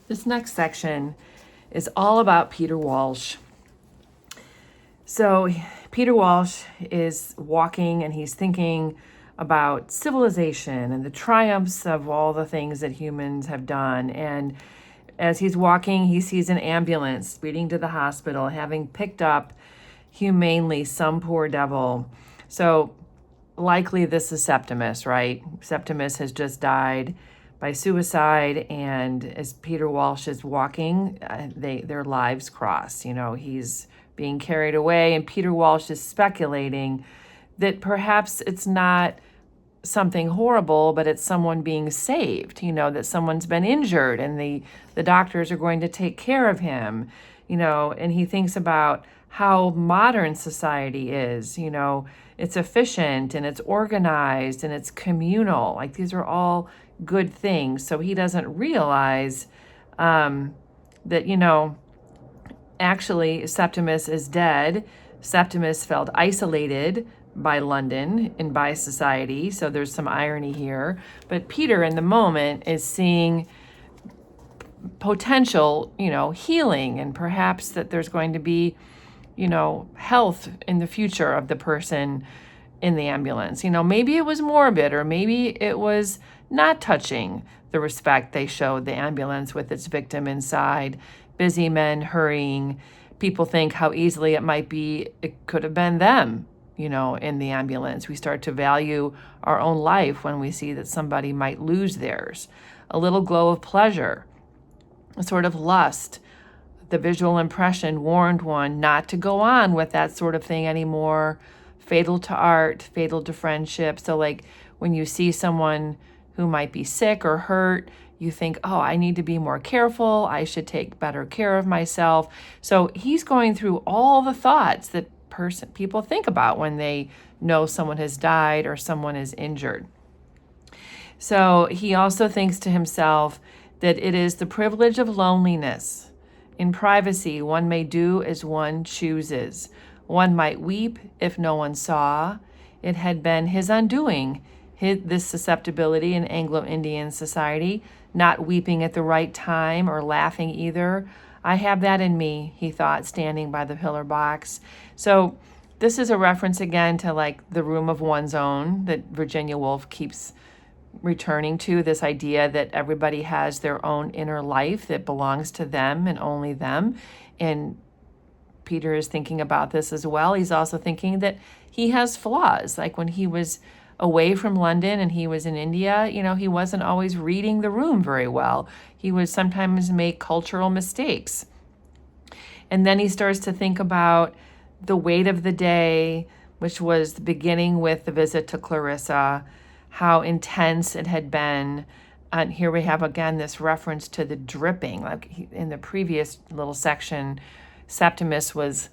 This next section is all about Peter Walsh. So Peter Walsh is walking and he's thinking about civilization and the triumphs of all the things that humans have done. And as he's walking, he sees an ambulance speeding to the hospital, having picked up humanely some poor devil. So likely this is Septimus, right? Septimus has just died by suicide, and as Peter Walsh is walking, their lives cross. He's being carried away, and Peter Walsh is speculating that perhaps it's not something horrible, but it's someone being saved, that someone's been injured and the doctors are going to take care of him, and he thinks about how modern society is, it's efficient and it's organized and it's communal. Like these are all good things. So he doesn't realize that, actually Septimus is dead. Septimus felt isolated by London and by society. So there's some irony here. But Peter in the moment is seeing potential, healing, and perhaps that there's going to be, health in the future of the person in the ambulance. Maybe it was morbid, or maybe it was not touching the respect they showed the ambulance with its victim inside, busy men hurrying. People think how easily it might be, it could have been them, in the ambulance. We start to value our own life when we see that somebody might lose theirs. A little glow of pleasure, a sort of lust. The visual impression warned one not to go on with that sort of thing anymore. Fatal to art, fatal to friendship. So like when you see someone who might be sick or hurt, you think, oh, I need to be more careful. I should take better care of myself. So he's going through all the thoughts that people think about when they know someone has died or someone is injured. So he also thinks to himself that it is the privilege of loneliness. In privacy, one may do as one chooses. One might weep if no one saw. It had been his undoing, this susceptibility in Anglo-Indian society, not weeping at the right time or laughing either. I have that in me, he thought, standing by the pillar box. So this is a reference again to like the room of one's own that Virginia Woolf keeps returning to, this idea that everybody has their own inner life that belongs to them and only them. And Peter is thinking about this as well. He's also thinking that he has flaws. Like when he was away from London and he was in India, he wasn't always reading the room very well. He would sometimes make cultural mistakes. And then he starts to think about the weight of the day, which was beginning with the visit to Clarissa, how intense it had been. And here we have again this reference to the dripping. Like in the previous little section, Septimus was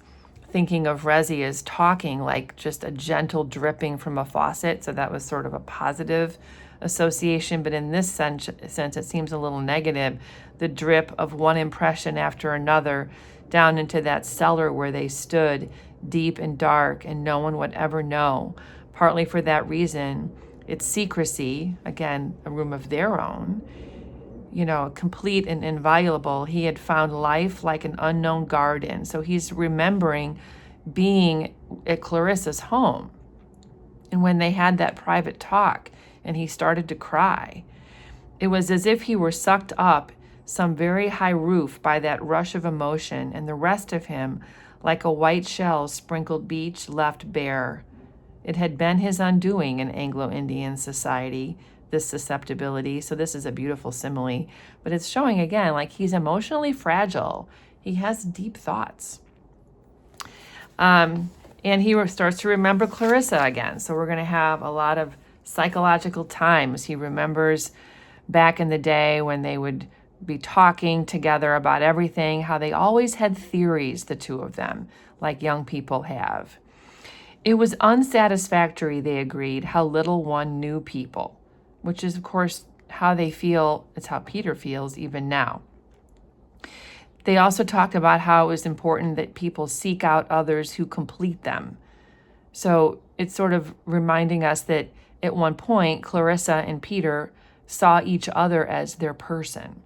thinking of Resi as talking like just a gentle dripping from a faucet. So that was sort of a positive association. But in this sense, it seems a little negative. The drip of one impression after another down into that cellar where they stood, deep and dark, and no one would ever know. Partly for that reason, it's secrecy, again, a room of their own, complete and inviolable. He had found life like an unknown garden. So he's remembering being at Clarissa's home. And when they had that private talk and he started to cry, it was as if he were sucked up some very high roof by that rush of emotion, and the rest of him, like a white shell sprinkled beach, left bare. It had been his undoing in Anglo-Indian society, this susceptibility. So this is a beautiful simile, but it's showing again, like he's emotionally fragile. He has deep thoughts. And he starts to remember Clarissa again. So we're going to have a lot of psychological times. He remembers back in the day when they would be talking together about everything, how they always had theories, the two of them, like young people have. It was unsatisfactory, they agreed, how little one knew people, which is, of course, how they feel. It's how Peter feels even now. They also talked about how it was important that people seek out others who complete them. So it's sort of reminding us that at one point, Clarissa and Peter saw each other as their person.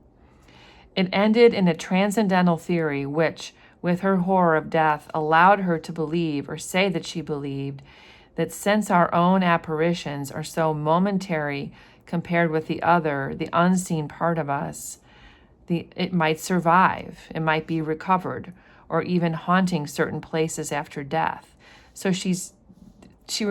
It ended in a transcendental theory which, with her horror of death, allowed her to believe, or say that she believed, that since our own apparitions are so momentary compared with the other, the unseen part of us, it might survive, it might be recovered, or even haunting certain places after death. So he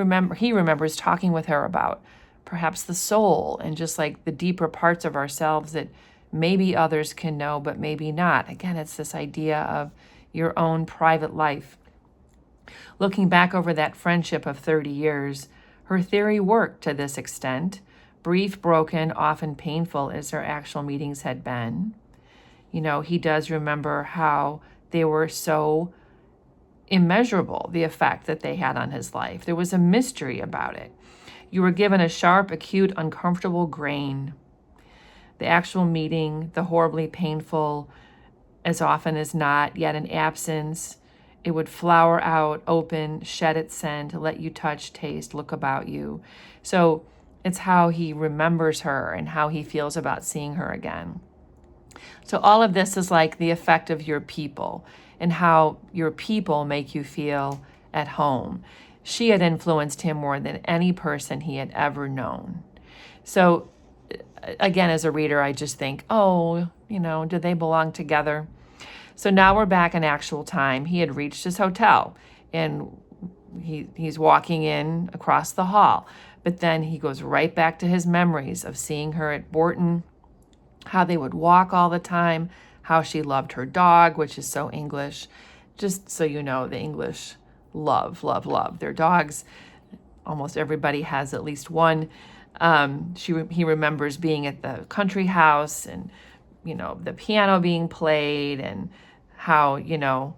remembers talking with her about perhaps the soul and just like the deeper parts of ourselves that maybe others can know, but maybe not. Again, it's this idea of your own private life. Looking back over that friendship of 30 years, her theory worked to this extent, brief, broken, often painful as their actual meetings had been. You know, he does remember how they were so immeasurable, the effect that they had on his life. There was a mystery about it. You were given a sharp, acute, uncomfortable grain. The actual meeting, the horribly painful, as often as not, yet an absence. It would flower out, open, shed its scent, let you touch, taste, look about you. So it's how he remembers her and how he feels about seeing her again. So all of this is like the effect of your people and how your people make you feel at home. She had influenced him more than any person he had ever known. So again, as a reader, I just think, oh, you know, do they belong together? So now we're back in actual time. He had reached his hotel and he's walking in across the hall. But then he goes right back to his memories of seeing her at Bourton, how they would walk all the time, how she loved her dog, which is so English. Just so you know, the English love their dogs. Almost everybody has at least one. He remembers being at the country house and, you know, the piano being played and how, you know,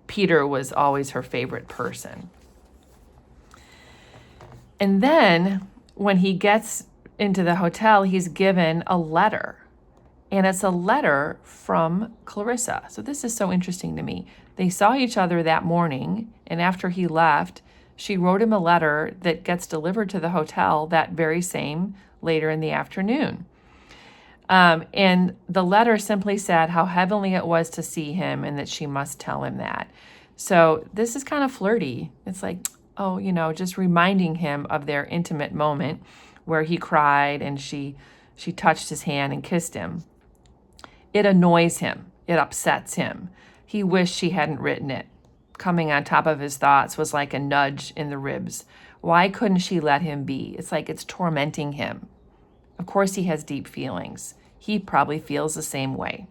Peter was always her favorite person. And then when he gets into the hotel, he's given a letter. And it's a letter from Clarissa. So this is so interesting to me. They saw each other that morning, and after he left, she wrote him a letter that gets delivered to the hotel that very same later in the afternoon. And the letter simply said how heavenly it was to see him and that she must tell him that. So this is kind of flirty. It's like, oh, you know, just reminding him of their intimate moment where he cried and she touched his hand and kissed him. It annoys him. It upsets him. He wished she hadn't written it. Coming on top of his thoughts was like a nudge in the ribs. Why couldn't she let him be? It's like it's tormenting him. Of course he has deep feelings. He probably feels the same way.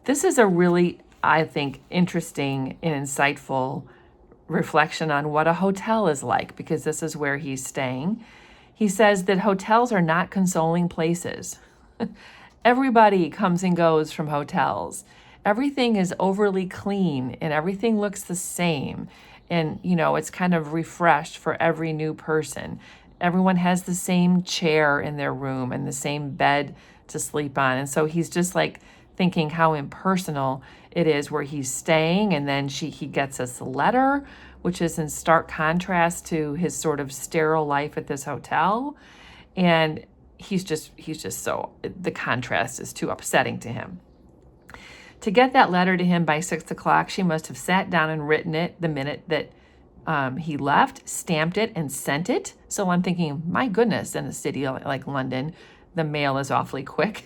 This is a really, I think, interesting and insightful reflection on what a hotel is like, because this is where he's staying. He says that hotels are not consoling places. Everybody comes and goes from hotels. Everything is overly clean and everything looks the same. And, you know, it's kind of refreshed for every new person. Everyone has the same chair in their room and the same bed to sleep on. And so he's just like thinking how impersonal it is where he's staying. And then he gets this letter, which is in stark contrast to his sort of sterile life at this hotel. And he's just so, the contrast is too upsetting to him. To get that letter to him by 6 o'clock, she must have sat down and written it the minute that he left, stamped it, and sent it. So I'm thinking, my goodness, in a city like London, the mail is awfully quick.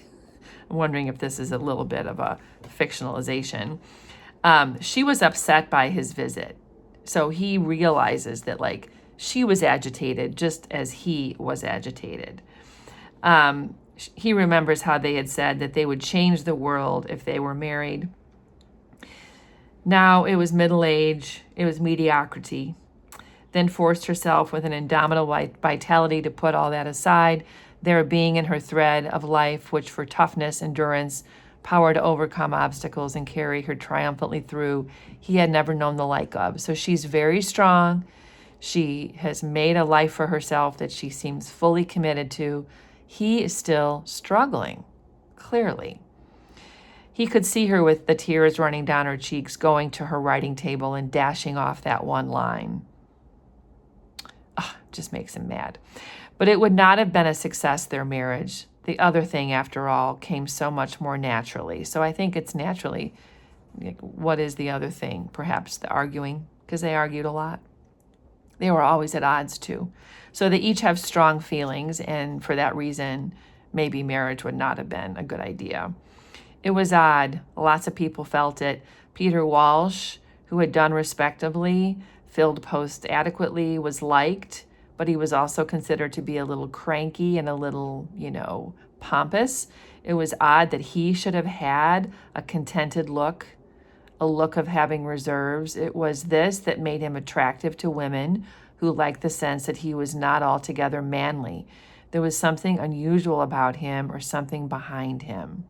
I'm wondering if this is a little bit of a fictionalization. She was upset by his visit. So he realizes that, like, she was agitated just as he was agitated. He remembers how they had said that they would change the world if they were married. Now it was middle age, it was mediocrity. Then forced herself with an indomitable vitality to put all that aside, there being in her thread of life, which for toughness, endurance, power to overcome obstacles and carry her triumphantly through, he had never known the like of. So she's very strong. She has made a life for herself that she seems fully committed to. He is still struggling, clearly. He could see her with the tears running down her cheeks, going to her writing table and dashing off that one line. Just makes him mad. But it would not have been a success, their marriage. the other thing, after all, came so much more naturally. So I think it's naturally, what is the other thing? Perhaps the arguing, because they argued a lot. They were always at odds too. So they each have strong feelings, and for that reason, maybe marriage would not have been a good idea. It was odd. Lots of people felt it. Peter Walsh, who had done respectably, filled posts adequately, was liked, but he was also considered to be a little cranky and a little, pompous. It was odd that he should have had a contented look, a look of having reserves. It was this that made him attractive to women who liked the sense that he was not altogether manly. There was something unusual about him, or something behind him.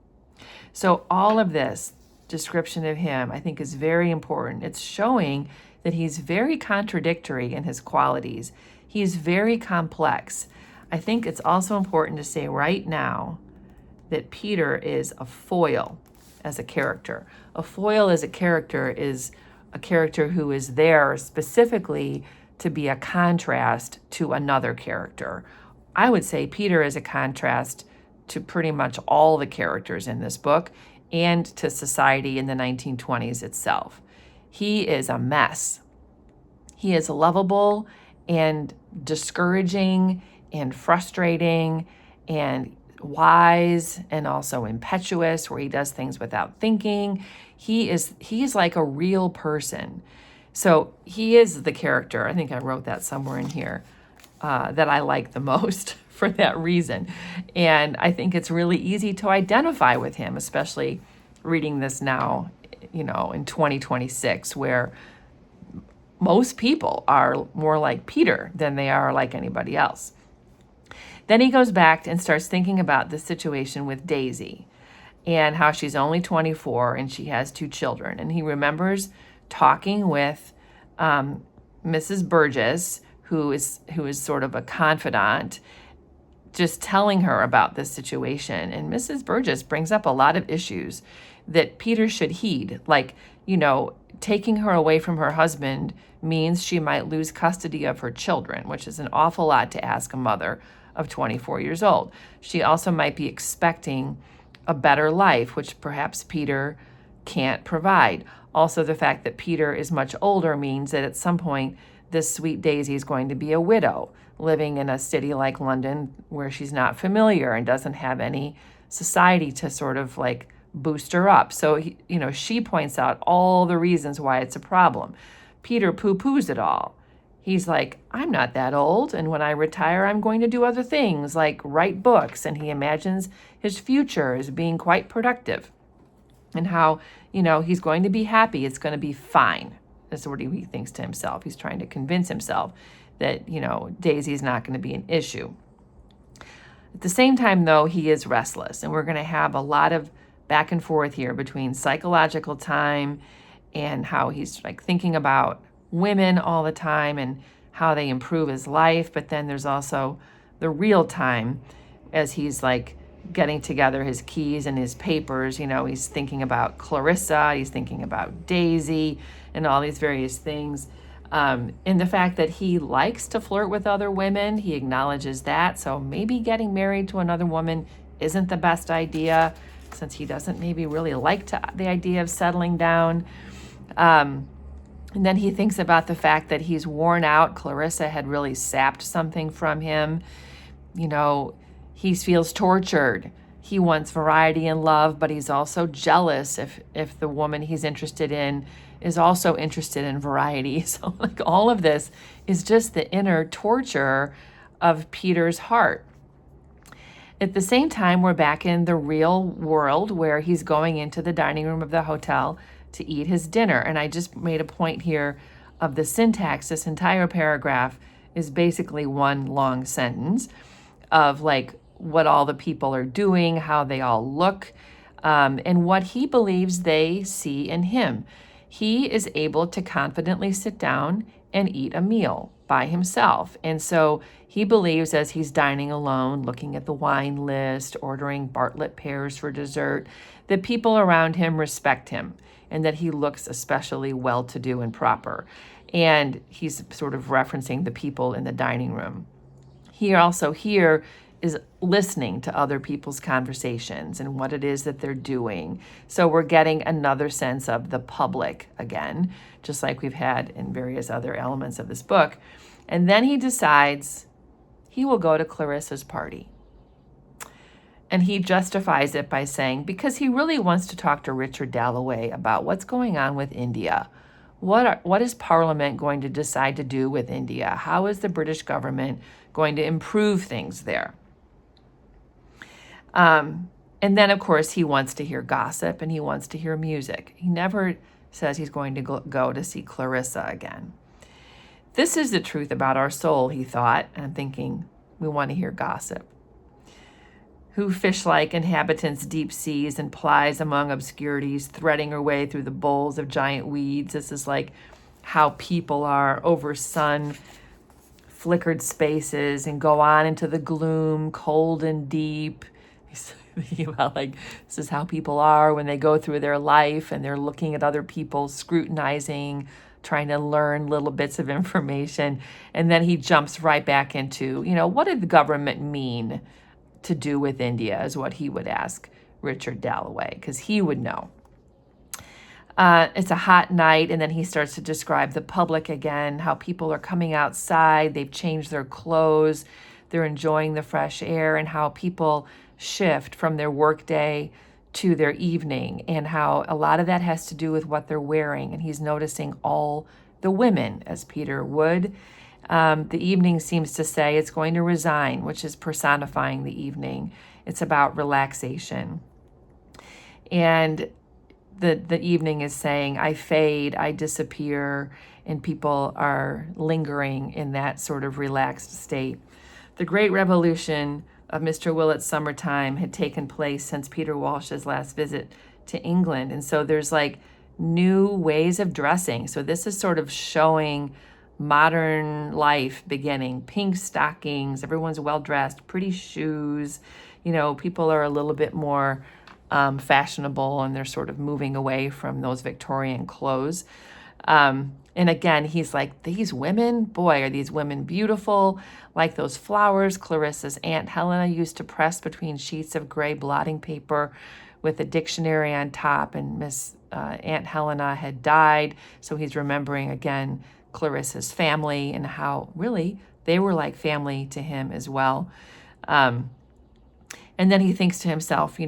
So all of this description of him, I think, is very important. It's showing that he's very contradictory in his qualities. He's very complex. I think it's also important to say right now that Peter is a foil as a character. A foil as a character is a character who is there specifically to be a contrast to another character. I would say Peter is a contrast to pretty much all the characters in this book and to society in the 1920s itself. He is a mess. He is lovable and discouraging and frustrating and wise and also impetuous, where he does things without thinking. He's like a real person. So he is the character, I think I wrote that somewhere in here, that I like the most for that reason. And I think it's really easy to identify with him, especially reading this now, in 2026, where most people are more like Peter than they are like anybody else. Then he goes back and starts thinking about the situation with Daisy and how she's only 24 and she has 2 children. And he remembers talking with Mrs. Burgess, who is sort of a confidant, just telling her about this situation. And Mrs. Burgess brings up a lot of issues that Peter should heed, like, taking her away from her husband means she might lose custody of her children, which is an awful lot to ask a mother of 24 years old. She also might be expecting a better life, which perhaps Peter can't provide. Also, the fact that Peter is much older means that at some point, this sweet Daisy is going to be a widow, living in a city like London where she's not familiar and doesn't have any society to sort of like boost her up. So, she points out all the reasons why it's a problem. Peter poo-poos it all. He's like, I'm not that old, and when I retire, I'm going to do other things like write books, and he imagines his future as being quite productive and how, he's going to be happy. It's going to be fine. That's what he thinks to himself. He's trying to convince himself that, Daisy's not going to be an issue. At the same time, though, he is restless, and we're going to have a lot of back and forth here between psychological time and how he's like thinking about women all the time and how they improve his life. But then there's also the real time as he's like getting together his keys and his papers. He's thinking about Clarissa, he's thinking about Daisy and all these various things. And the fact that he likes to flirt with other women, he acknowledges that. So maybe getting married to another woman isn't the best idea, since he doesn't maybe really like the idea of settling down. And then he thinks about the fact that he's worn out. Clarissa had really sapped something from him. He feels tortured. He wants variety in love, but he's also jealous if the woman he's interested in is also interested in variety. So like all of this is just the inner torture of Peter's heart. At the same time, we're back in the real world where he's going into the dining room of the hotel to eat his dinner. And I just made a point here of the syntax. This entire paragraph is basically one long sentence of like what all the people are doing, how they all look, and what he believes they see in him. He is able to confidently sit down and eat a meal by himself. And so he believes, as he's dining alone, looking at the wine list, ordering Bartlett pears for dessert, that people around him respect him and that he looks especially well-to-do and proper. And he's sort of referencing the people in the dining room. Here is listening to other people's conversations and what it is that they're doing. So we're getting another sense of the public again, just like we've had in various other elements of this book. And then he decides he will go to Clarissa's party. And he justifies it by saying, because he really wants to talk to Richard Dalloway about what's going on with India. What is Parliament going to decide to do with India? How is the British government going to improve things there? And then, of course, he wants to hear gossip and he wants to hear music. He never says he's going to go to see Clarissa again. This is the truth about our soul, he thought. And I'm thinking, we want to hear gossip. Who fish-like inhabitants deep seas and plies among obscurities, threading her way through the bowls of giant weeds. This is like how people are over sun-flickered spaces and go on into the gloom, cold and deep. Thinking about like, this is how people are when they go through their life and they're looking at other people, scrutinizing, trying to learn little bits of information. And then he jumps right back into, what did the government mean to do with India, is what he would ask Richard Dalloway, because he would know. It's a hot night, and then he starts to describe the public again, how people are coming outside, they've changed their clothes, they're enjoying the fresh air, and how people shift from their workday to their evening, and how a lot of that has to do with what they're wearing. And he's noticing all the women, as Peter would. The evening seems to say it's going to resign, which is personifying the evening. It's about relaxation. And the evening is saying, I fade, I disappear, and people are lingering in that sort of relaxed state. The great revolution of Mr. Willett's summertime had taken place since Peter Walsh's last visit to England. And so there's like new ways of dressing. So this is sort of showing modern life beginning. Pink stockings, everyone's well-dressed, pretty shoes. People are a little bit more fashionable, and they're sort of moving away from those Victorian clothes. And again, he's like, these women, boy, are these women beautiful, like those flowers Clarissa's Aunt Helena used to press between sheets of gray blotting paper with a dictionary on top, and Miss Aunt Helena had died, so he's remembering again Clarissa's family and how really they were like family to him as well. And then he thinks to himself,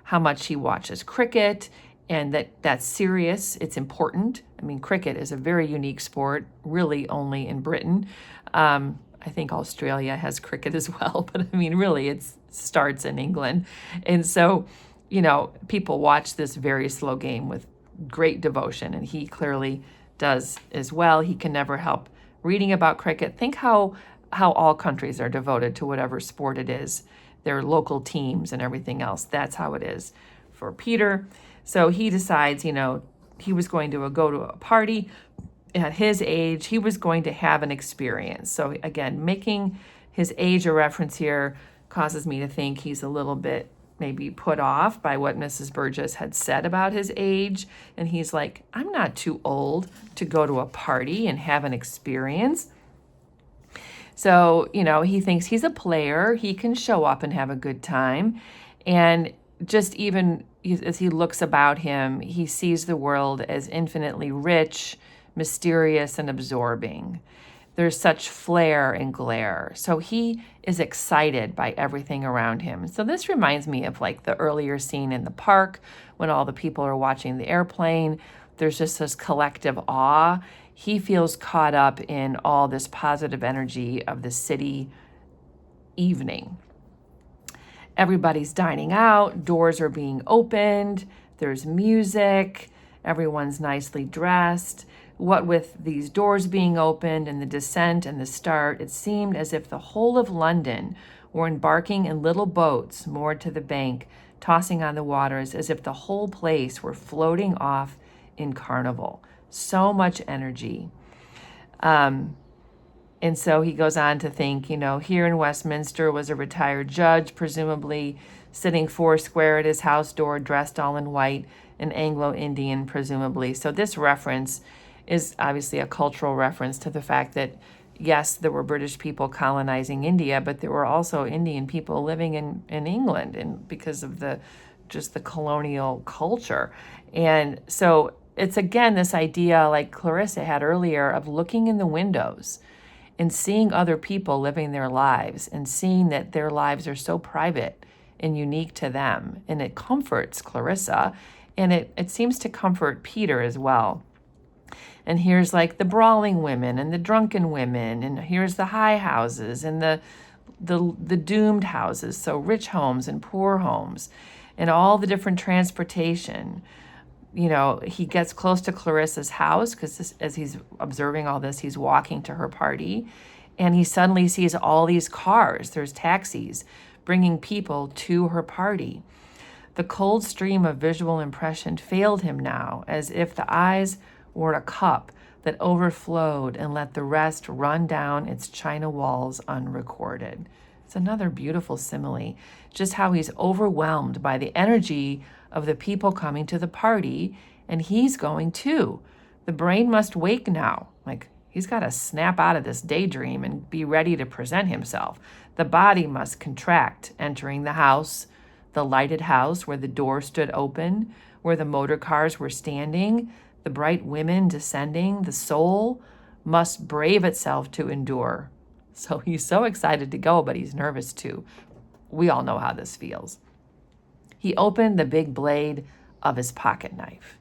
how much he watches cricket, and that's serious, it's important. I mean, cricket is a very unique sport, really only in Britain. I think Australia has cricket as well, but I mean, really it starts in England. And so, people watch this very slow game with great devotion, and he clearly does as well. He can never help reading about cricket. Think how all countries are devoted to whatever sport it is, their local teams and everything else. That's how it is for Peter. So he decides, he was going to go to a party at his age. He was going to have an experience. So again, making his age a reference here causes me to think he's a little bit maybe put off by what Mrs. Burgess had said about his age. And he's like, I'm not too old to go to a party and have an experience. So, he thinks he's a player. He can show up and have a good time. And just even as he looks about him, he sees the world as infinitely rich, mysterious, and absorbing. There's such flare and glare. So he is excited by everything around him. So this reminds me of like the earlier scene in the park when all the people are watching the airplane. There's just this collective awe. He feels caught up in all this positive energy of the city evening. Everybody's dining out, doors are being opened, there's music, everyone's nicely dressed. What with these doors being opened and the descent and the start, it seemed as if the whole of London were embarking in little boats moored to the bank, tossing on the waters as if the whole place were floating off in carnival. So much energy. And so he goes on to think, here in Westminster was a retired judge, presumably sitting foursquare at his house door, dressed all in white, an Anglo-Indian, presumably. So this reference is obviously a cultural reference to the fact that yes, there were British people colonizing India, but there were also Indian people living in England, and because of just the colonial culture. And so it's again this idea, like Clarissa had earlier, of looking in the windows and seeing other people living their lives and seeing that their lives are so private and unique to them. And it comforts Clarissa, and it seems to comfort Peter as well. And here's like the brawling women and the drunken women, and here's the high houses and the doomed houses, so rich homes and poor homes, and all the different transportation. He gets close to Clarissa's house because as he's observing all this, he's walking to her party, and he suddenly sees all these cars. There's taxis bringing people to her party. The cold stream of visual impression failed him now, as if the eyes were a cup that overflowed and let the rest run down its china walls unrecorded. It's another beautiful simile, just how he's overwhelmed by the energy of the people coming to the party, and he's going too. The brain must wake now. Like, he's got to snap out of this daydream and be ready to present himself. The body must contract, entering the house, the lighted house where the door stood open, where the motor cars were standing, the bright women descending. The soul must brave itself to endure. So he's so excited to go, but he's nervous too. We all know how this feels. He opened the big blade of his pocket knife.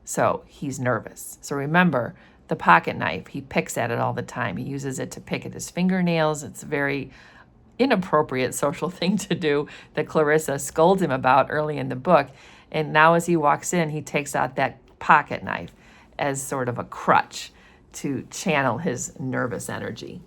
So he's nervous. So remember, the pocket knife, he picks at it all the time. He uses it to pick at his fingernails. It's a very inappropriate social thing to do that Clarissa scolds him about early in the book. And now as he walks in, he takes out that pocket knife as sort of a crutch to channel his nervous energy.